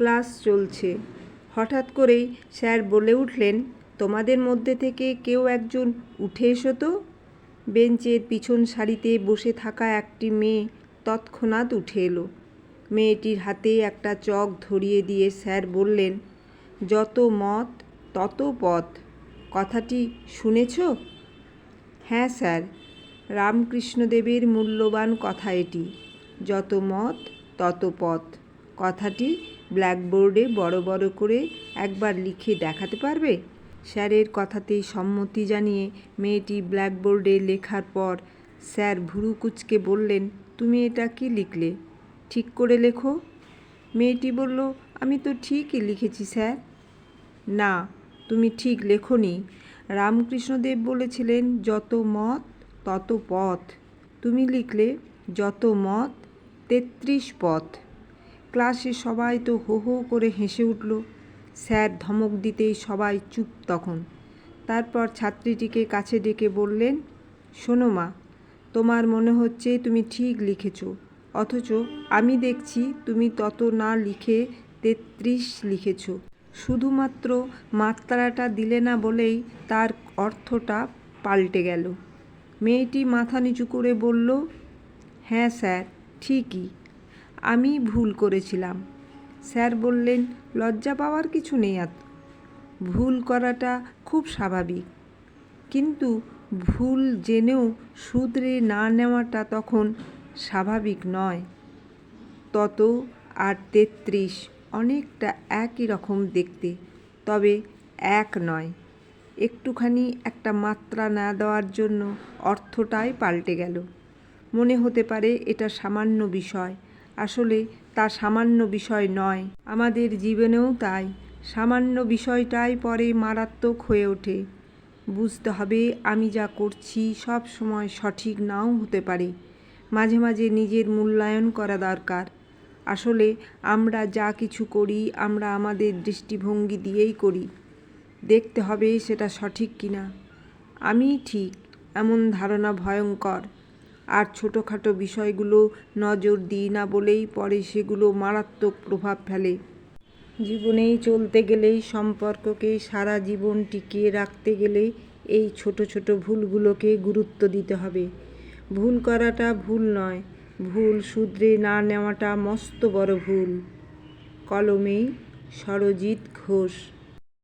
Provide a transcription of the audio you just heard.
Class চলছে। হঠাৎ করেই স্যার বলে উঠলেন, তোমাদের মধ্যে থেকে কেউ একজন উঠে এসো তো। বেঞ্চের পিছন সারিতে বসে থাকা একটি মেয়ে তৎক্ষণাৎ উঠে এলো। মেয়েটির হাতে একটা চক ধরিয়ে দিয়ে স্যার বললেন, যত মত তত পথ, কথাটি শুনেছ? হ্যাঁ স্যার, রামকৃষ্ণদেবের মূল্যবান কথা এটি। যত মত তত পথ কথাটি ব্ল্যাকবোর্ডে বড় বড় করে একবার লিখে দেখাতে পারবে? স্যারের কথাতেই সম্মতি জানিয়ে মেয়েটি ব্ল্যাকবোর্ডে লেখার পর স্যার ভুরু কুঁচকে বললেন, তুমি এটা কি লিখলে? ঠিক করে লেখো। মেয়েটি বলল, আমি তো ঠিকই লিখেছি স্যার। না, তুমি ঠিক লেখোনি। রামকৃষ্ণদেব বলেছিলেন যত মত তত পথ, তুমি লিখলে যত মত ৩৩ পথ। ক্লাসে সবাই তো হো হো করে হেসে উঠল। স্যার ধমক দিতেই সবাই চুপ তখন। তারপর ছাত্রীটিকে কাছে ডেকে বললেন, শোনো মা, তোমার মনে হচ্ছে তুমি ঠিক লিখেছ, অথচ আমি দেখছি তুমি তত না লিখে ৩৩ লিখেছ। শুধুমাত্র মাত্রাটা দিলে না বলেই তার অর্থটা পাল্টে গেল। মেয়েটি মাথা নিচু করে বলল, হ্যাঁ স্যার, ঠিকই, আমি ভুল করেছিলাম। স্যার বললেন, লজ্জা পাওয়ার কিছু নেই, ভুল করাটা খুব স্বাভাবিক, কিন্তু ভুল জেনেও শুধরে না নেওয়াটা তখন স্বাভাবিক নয়। তত আর ৩৩ অনেকটা একই রকম দেখতে, তবে এক নয়। একটুখানি একটা মাত্রা না দেওয়ার জন্য অর্থটাই পাল্টে গেল। মনে হতে পারে এটা সামান্য বিষয়, আসলে তা সামান্য বিষয় নয়। আমাদের জীবনেও তাই, সামান্য বিষয়টাই পরে মারাত্মক হয়ে ওঠে। বুঝতে হবে আমি যা করছি সব সময় সঠিক নাও হতে পারে। মাঝে মাঝে নিজের মূল্যায়ন করা দরকার। আসলে আমরা যা কিছু করি আমরা আমাদের দৃষ্টিভঙ্গি দিয়েই করি। দেখতে হবে সেটা সঠিক কিনা। আমিই ঠিক, এমন ধারণা ভয়ঙ্কর। আর ছোটোখাটো বিষয়গুলো নজর দিই না বলেই পরে সেগুলো মারাত্মক প্রভাব ফেলে। জীবনেই চলতে গেলেই, সম্পর্ককে সারা জীবন টিকিয়ে রাখতে গেলে এই ছোট ছোট ভুলগুলোকে গুরুত্ব দিতে হবে। ভুল করাটা ভুল নয়, ভুল শুধরে না নেওয়াটা মস্ত বড় ভুল। কলমে সরজিৎ ঘোষ।